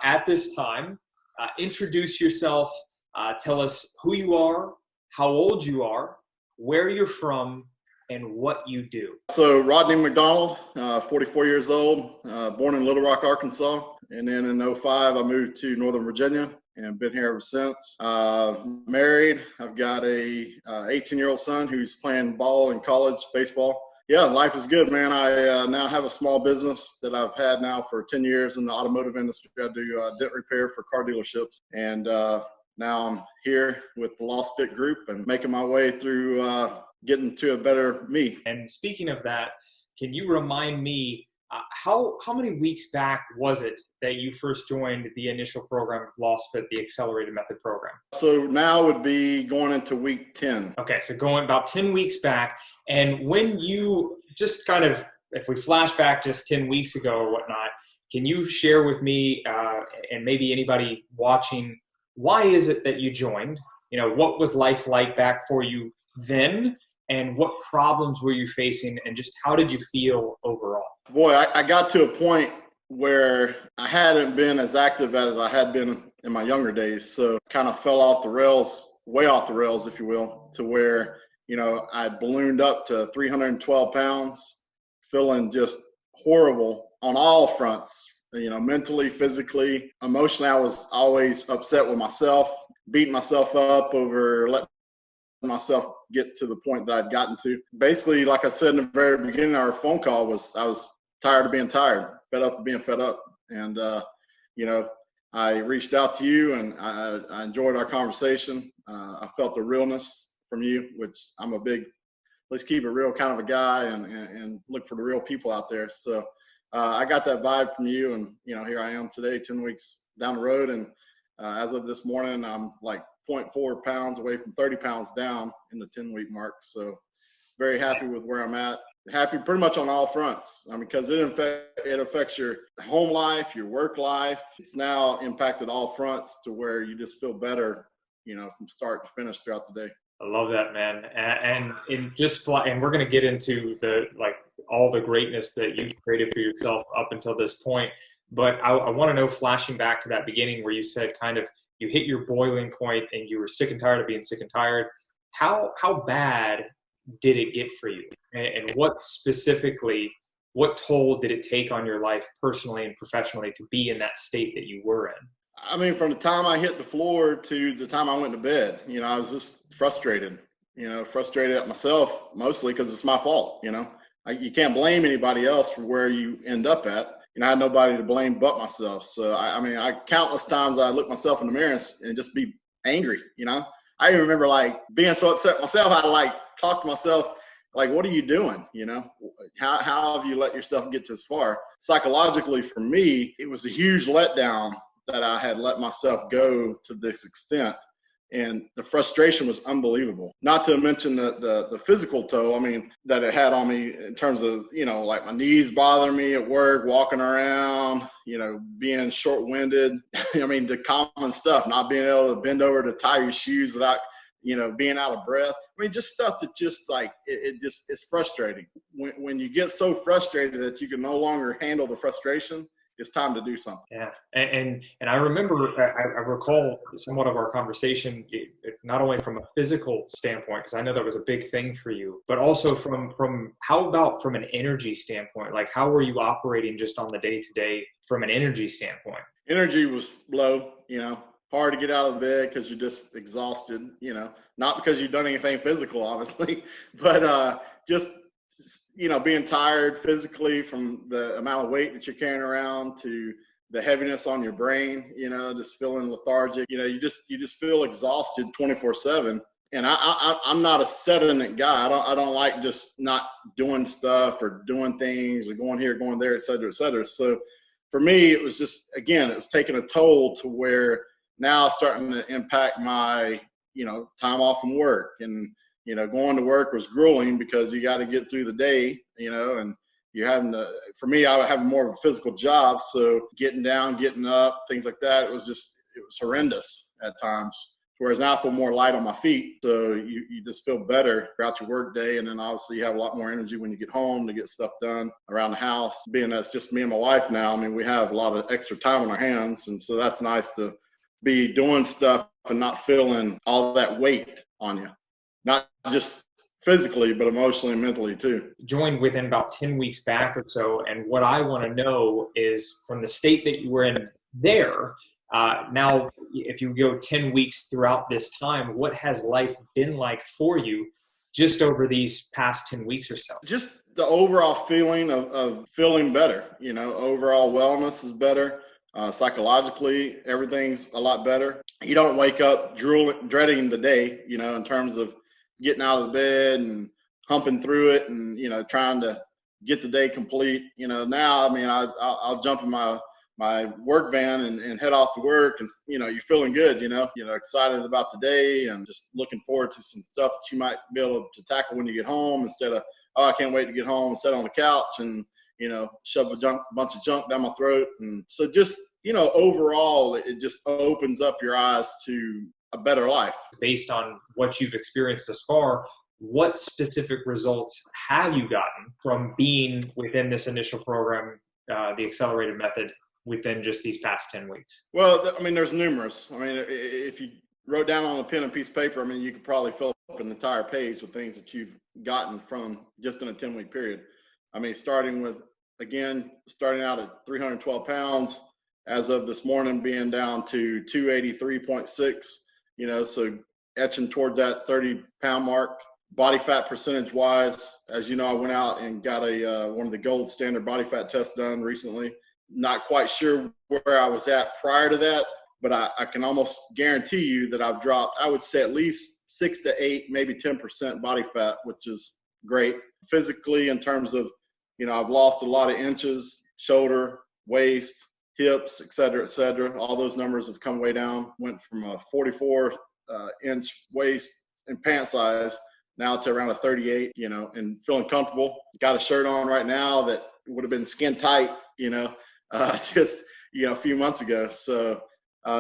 At this time, introduce yourself, tell us who you are, how old you are, where you're from, and what you do. So Rodney McDonald, 44 years old, born in Little Rock, Arkansas. And then in '05, I moved to Northern Virginia and been here ever since. Married, I've got a 18-year-old son who's playing ball in college, baseball. Yeah, life is good, man. I now have a small business that I've had now for 10 years in the automotive industry. I do dent repair for car dealerships. And now I'm here with the Lost Fit Group and making my way through getting to a better me. And speaking of that, can you remind me, how many weeks back was it that you first joined the initial program of Lost Fit, the Accelerated Method program? So now would be going into week 10. Okay, so going about 10 weeks back. And when you just kind of, if we flash back just 10 weeks ago or whatnot, can you share with me and maybe anybody watching, why is it that you joined? You know, what was life like back for you then? And what problems were you facing? And just how did you feel overall? Boy, I got to a point where I hadn't been as active as I had been in my younger days. So kind of fell off the rails, way off the rails, if you will, to where, you know, I ballooned up to 312 pounds, feeling just horrible on all fronts, you know, mentally, physically, emotionally. I was always upset with myself, beating myself up over letting myself get to the point that I'd gotten to. Basically, like I said in the very beginning of our phone call, I was tired of being tired, fed up of being fed up. And, you know, I reached out to you and I enjoyed our conversation. I felt the realness from you, which I'm a big, let's keep it real kind of a guy and look for the real people out there. So I got that vibe from you, and, you know, here I am today, 10 weeks down the road. And as of this morning, I'm like 0.4 pounds away from 30 pounds down in the 10-week mark. So very happy with where I'm at. Happy pretty much on all fronts. I mean, because it affects your home life, your work life. It's now impacted all fronts to where you just feel better, you know, from start to finish throughout the day. I love that, man. And we're going to get into all the greatness that you've created for yourself up until this point. But I want to know, flashing back to that beginning where you said kind of you hit your boiling point and you were sick and tired of being sick and tired. How bad did it get for you? And what toll did it take on your life personally and professionally to be in that state that you were in? I mean, from the time I hit the floor to the time I went to bed, you know, I was just frustrated at myself, mostly because it's my fault. You know, you can't blame anybody else for where you end up at. You know, I had nobody to blame but myself. So, I mean, countless times I look myself in the mirror and just be angry, you know. I even remember like being so upset myself, I like talk to myself, like, what are you doing? You know, how have you let yourself get this far? Psychologically, for me, it was a huge letdown that I had let myself go to this extent. And the frustration was unbelievable. Not to mention the physical toll, I mean, that it had on me in terms of, you know, like my knees bothering me at work, walking around, you know, being short-winded. I mean, the common stuff, not being able to bend over to tie your shoes without, you know, being out of breath. I mean, just stuff that just like, it's frustrating. When you get so frustrated that you can no longer handle the frustration, it's time to do something. Yeah. And I remember, I recall somewhat of our conversation, not only from a physical standpoint, because I know that was a big thing for you, but also from how about from an energy standpoint? Like, how were you operating just on the day-to-day from an energy standpoint? Energy was low, you know, hard to get out of bed because you're just exhausted, you know, not because you've done anything physical, obviously, but just, you know, being tired physically from the amount of weight that you're carrying around to the heaviness on your brain, you know, just feeling lethargic, you know, you just feel exhausted 24/7. And I'm not a sediment guy. I don't like just not doing stuff or doing things or going here, going there, et cetera, et cetera. So for me, it was just, again, it was taking a toll to where now it's starting to impact my, you know, time off from work. And, you know, going to work was grueling because you got to get through the day, you know, and you're having to, for me, I was having more of a physical job. So getting down, getting up, things like that, it was horrendous at times Whereas now I feel more light on my feet. So you just feel better throughout your work day. And then obviously you have a lot more energy when you get home to get stuff done around the house. Being that it's just me and my wife now, I mean, we have a lot of extra time on our hands. And so that's nice to be doing stuff and not feeling all that weight on you. Not just physically, but emotionally and mentally too. Joined within about 10 weeks back or so. And what I want to know is, from the state that you were in there, now, if you go 10 weeks throughout this time, what has life been like for you just over these past 10 weeks or so? Just the overall feeling of feeling better. Overall wellness is better. Psychologically, everything's a lot better. You don't wake up dreading the day, in terms of getting out of the bed and humping through it and, trying to get the day complete. Now, I mean, I'll jump in my work van and head off to work, and you're feeling good, excited about the day and just looking forward to some stuff that you might be able to tackle when you get home, instead of, oh, I can't wait to get home and sit on the couch and shove a bunch of junk down my throat. And so just overall, it just opens up your eyes to a better life. Based on what you've experienced thus far, what specific results have you gotten from being within this initial program, the accelerated method, within just these past 10 weeks? Well, I mean, there's numerous. I mean, if you wrote down on a pen and piece of paper, I mean, you could probably fill up an entire page with things that you've gotten from just in a 10-week period. I mean, starting out at 312 pounds, as of this morning being down to 283.6, so etching towards that 30-pound mark. Body fat percentage wise, as you know, I went out and got one of the gold standard body fat tests done recently. Not quite sure where I was at prior to that, but I can almost guarantee you that I've dropped, I would say, at least 6 to 8, maybe 10% body fat, which is great. Physically, in terms of, I've lost a lot of inches, shoulder, waist, hips, et cetera. All those numbers have come way down. Went from a 44-inch waist and pant size now to around a 38, and feeling comfortable. Got a shirt on right now that would have been skin tight, just a few months ago. So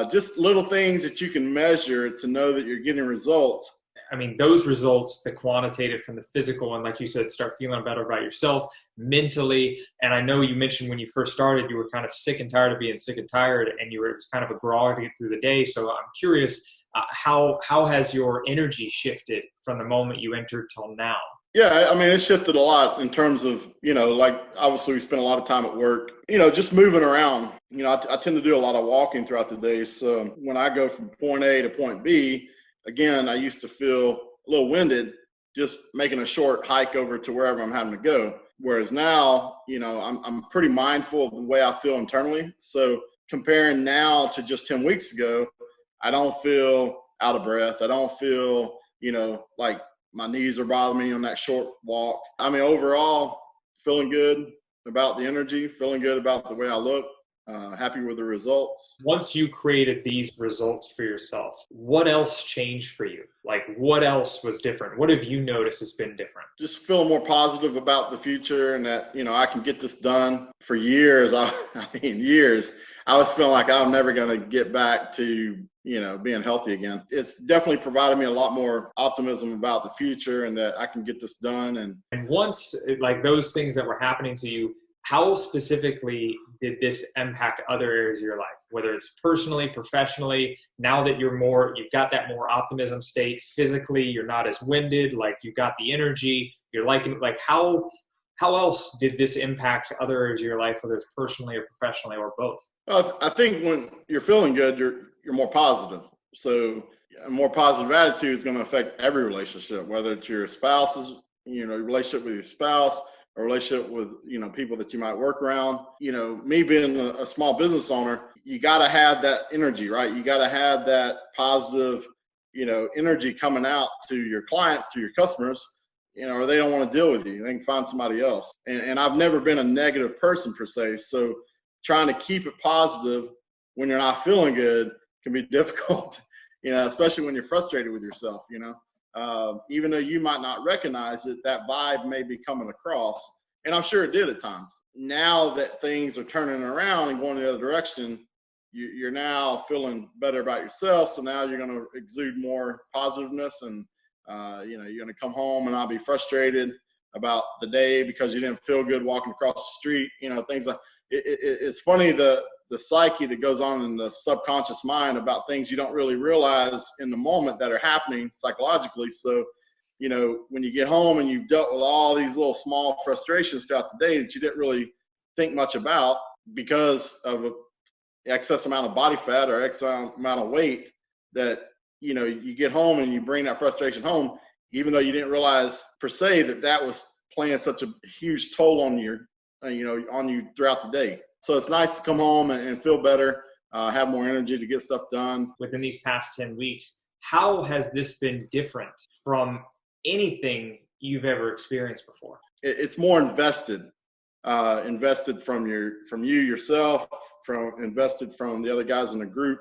just little things that you can measure to know that you're getting results. I mean, those results, the quantitative from the physical, and like you said, start feeling better about yourself mentally. And I know you mentioned when you first started, you were kind of sick and tired of being sick and tired, and you were kind of a grog to get through the day. So I'm curious, how has your energy shifted from the moment you entered till now? Yeah, I mean, it shifted a lot in terms of, like obviously we spend a lot of time at work, just moving around. I tend to do a lot of walking throughout the day. So when I go from point A to point B, again, I used to feel a little winded just making a short hike over to wherever I'm having to go. Whereas now, I'm pretty mindful of the way I feel internally. So comparing now to just 10 weeks ago, I don't feel out of breath. I don't feel, like my knees are bothering me on that short walk. I mean, overall, feeling good about the energy, feeling good about the way I look, happy with the results. Once you created these results for yourself, what else changed for you? Like, what else was different? What have you noticed has been different? Just feeling more positive about the future, and that, I can get this done. For years, years, I was feeling like I'm never going to get back to, being healthy again. It's definitely provided me a lot more optimism about the future and that I can get this done. And once, like, those things that were happening to you, how specifically did this impact other areas of your life, whether it's personally, professionally? Now that you've got that more optimism state, physically, you're not as winded, like you've got the energy, you're liking, like how else did this impact other areas of your life, whether it's personally or professionally or both? Well, I think when you're feeling good, you're more positive. So a more positive attitude is going to affect every relationship, whether it's your spouse's, relationship with your spouse, a relationship with, people that you might work around. Me being a small business owner, you got to have that energy, right? You got to have that positive, energy coming out to your clients, to your customers, or they don't want to deal with you. They can find somebody else. And I've never been a negative person per se. So trying to keep it positive when you're not feeling good can be difficult, especially when you're frustrated with yourself, even though you might not recognize it, that vibe may be coming across. And I'm sure it did at times. Now that things are turning around and going the other direction, you're now feeling better about yourself. So now you're going to exude more positiveness, and you're going to come home and not be frustrated about the day because you didn't feel good walking across the street. Things like it's funny the psyche that goes on in the subconscious mind about things you don't really realize in the moment that are happening psychologically. So, when you get home and you've dealt with all these little small frustrations throughout the day that you didn't really think much about because of an excess amount of body fat or excess amount of weight, that, you get home and you bring that frustration home, even though you didn't realize per se that was playing such a huge toll on on you throughout the day. So it's nice to come home and feel better, have more energy to get stuff done. Within these past 10 weeks, how has this been different from anything you've ever experienced before? It's more invested from you yourself, invested from the other guys in the group.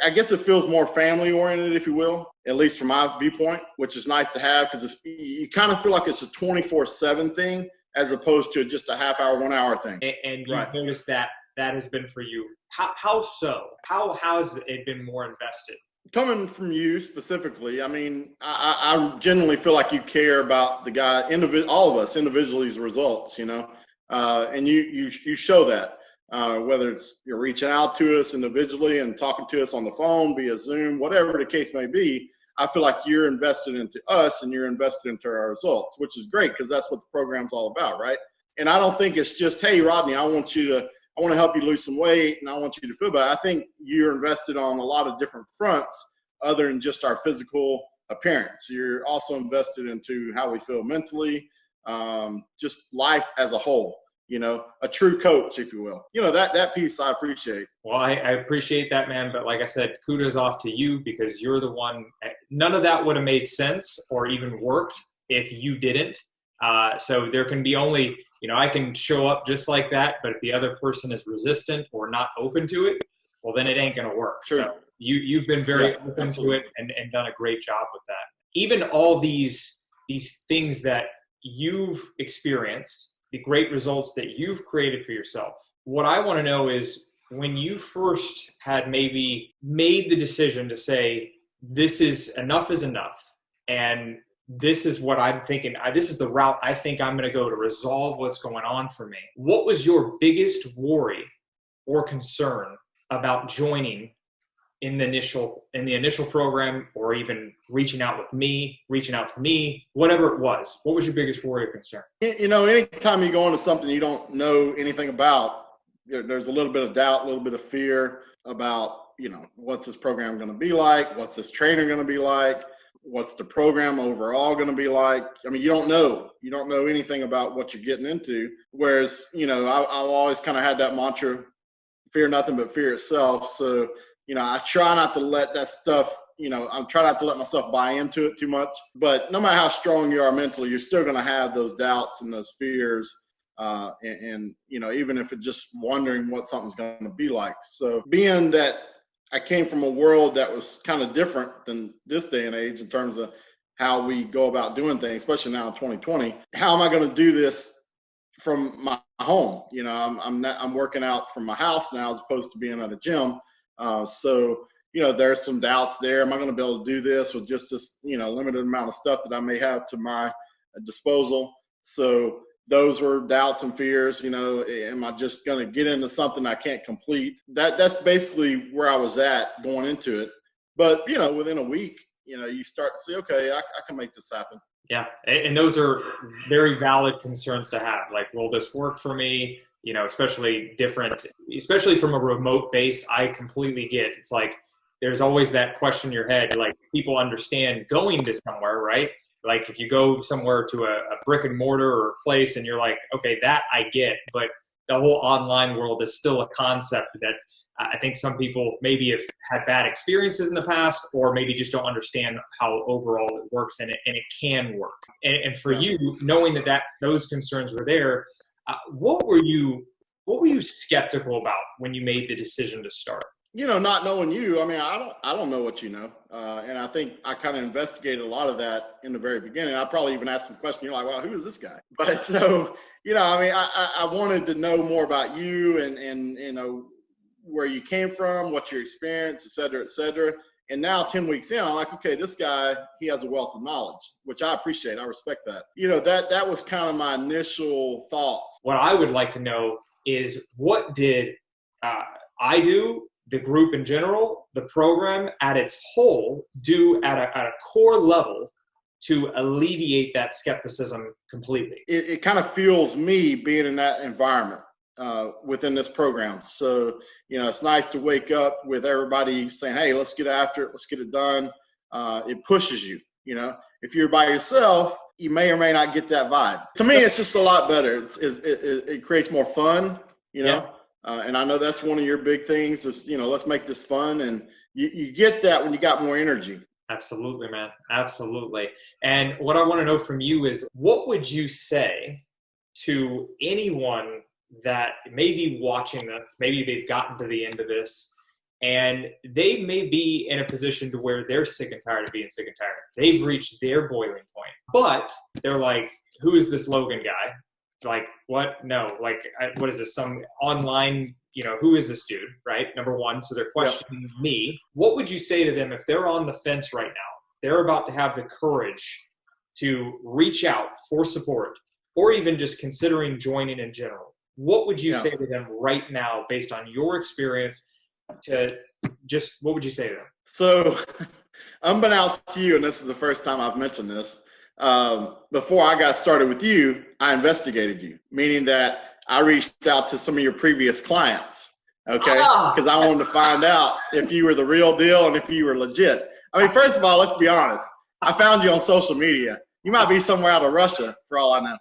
I guess it feels more family oriented, if you will, at least from my viewpoint, which is nice to have, because you kind of feel like it's a 24/7 thing as opposed to just a half hour, 1 hour thing. And you've noticed that has been for you. How so? How has it been more invested? Coming from you specifically, I mean, I genuinely feel like you care about the guy, all of us individually's results, and you show that. Whether it's you're reaching out to us individually and talking to us on the phone, via Zoom, whatever the case may be, I feel like you're invested into us and you're invested into our results, which is great because that's what the program's all about, right? And I don't think it's just, hey, Rodney, I want to help you lose some weight and I want you to feel better. I think you're invested on a lot of different fronts other than just our physical appearance. You're also invested into how we feel mentally, just life as a whole. A true coach, if you will. That piece I appreciate. Well, I appreciate that, man. But like I said, kudos off to you because you're the one. None of that would have made sense or even worked if you didn't. So there can be only, I can show up just like that. But if the other person is resistant or not open to it, well, then it ain't going to work. True. So you've been very open absolutely. to it and done a great job with that. Even all these things that you've experienced, the great results that you've created for yourself. What I want to know is when you first had maybe made the decision to say, this is enough, and this is what I'm thinking, this is the route I think I'm going to go to resolve what's going on for me. What was your biggest worry or concern about joining in the initial program, or even reaching out to me, whatever it was? What was your biggest worry or concern? Anytime you go into something you don't know anything about, there's a little bit of doubt, a little bit of fear about, what's this program going to be like? What's this trainer going to be like? What's the program overall going to be like? I mean, you don't know anything about what you're getting into. Whereas, I've always kind of had that mantra, fear nothing but fear itself. So, I try not to let that stuff, I try not to let myself buy into it too much. But no matter how strong you are mentally, you're still going to have those doubts and those fears. And even if it's just wondering what something's going to be like. So being that I came from a world that was kind of different than this day and age in terms of how we go about doing things, especially now in 2020, how am I going to do this from my home? I'm working out from my house now as opposed to being at a gym. So there's some doubts there. Am I going to be able to do this with just this, limited amount of stuff that I may have to my disposal? So those were doubts and fears. Am I just going to get into something I can't complete? That's basically where I was at going into it. But, within a week, you start to see, okay, I can make this happen. Yeah. And those are very valid concerns to have. Like, will this work for me? Especially from a remote base, I completely get. It's like, there's always that question in your head, like people understand going to somewhere, right? Like if you go somewhere to a brick and mortar or a place and you're like, okay, that I get, but the whole online world is still a concept that I think some people maybe have had bad experiences in the past, or maybe just don't understand how overall it works and it can work. And for you, knowing that those concerns were there, what were you skeptical about when you made the decision to start? Not knowing you, I mean, I don't know what you know. And I think I kind of investigated a lot of that in the very beginning. I probably even asked some questions. You're like, well, who is this guy? But so, I mean, I wanted to know more about you and where you came from, what your experience, et cetera, et cetera. And now 10 weeks in, I'm like, okay, this guy, he has a wealth of knowledge, which I appreciate. I respect that. That was kind of my initial thoughts. What I would like to know is, what did I do, the group in general, the program at its whole do at a core level to alleviate that skepticism completely? It kind of fuels me being in that environment within this program. So, it's nice to wake up with everybody saying, hey, let's get after it. Let's get it done. It pushes you, if you're by yourself, you may or may not get that vibe. To me, it's just a lot better. It creates more fun, Yeah. And I know that's one of your big things is, let's make this fun. And you get that when you got more energy. Absolutely, man. Absolutely. And what I want to know from you is, what would you say to anyone that may be watching this? Maybe they've gotten to the end of this and they may be in a position to where they're sick and tired of being sick and tired. They've reached their boiling point, but they're like, who is this Logan guy? Like, what? No, like, what is this? Some online, who is this dude, right? Number one. So they're questioning me. What would you say to them if they're on the fence right now? They're about to have the courage to reach out for support, or even just considering joining in general. What would you say to them right now, based on your experience, what would you say to them? So, unbeknownst to you, and this is the first time I've mentioned this, before I got started with you, I investigated you, meaning that I reached out to some of your previous clients, okay? Because I wanted to find out if you were the real deal and if you were legit. I mean, first of all, let's be honest. I found you on social media. You might be somewhere out of Russia, for all I know,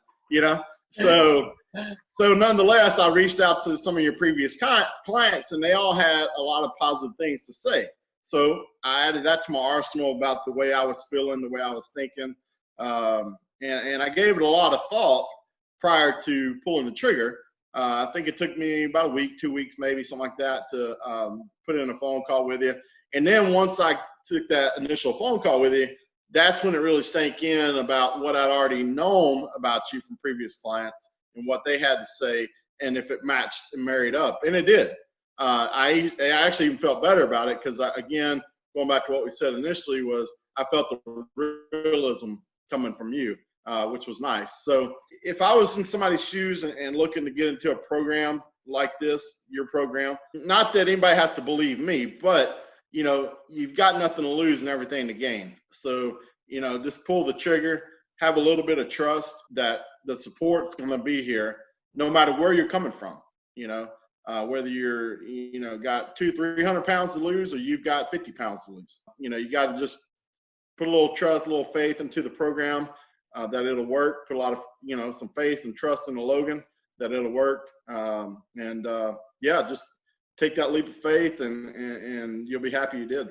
So nonetheless, I reached out to some of your previous clients, and they all had a lot of positive things to say. So I added that to my arsenal about the way I was feeling, the way I was thinking. And I gave it a lot of thought prior to pulling the trigger. I think it took me about a week, 2 weeks, maybe something like that, to put in a phone call with you. And then once I took that initial phone call with you, that's when it really sank in about what I'd already known about you from previous clients and what they had to say, and if it matched and married up. And it did. I actually even felt better about it because, again, going back to what we said initially, was I felt the realism coming from you, which was nice. So if I was in somebody's shoes and looking to get into a program like this, your program, not that anybody has to believe me, but, you've got nothing to lose and everything to gain. So, just pull the trigger, have a little bit of trust that the support's going to be here no matter where you're coming from, whether you're, got 200-300 pounds to lose or you've got 50 pounds to lose. You got to just put a little trust, a little faith into the program, that it'll work. Put a lot of, some faith and trust in the Logan that it'll work. Just take that leap of faith and you'll be happy you did.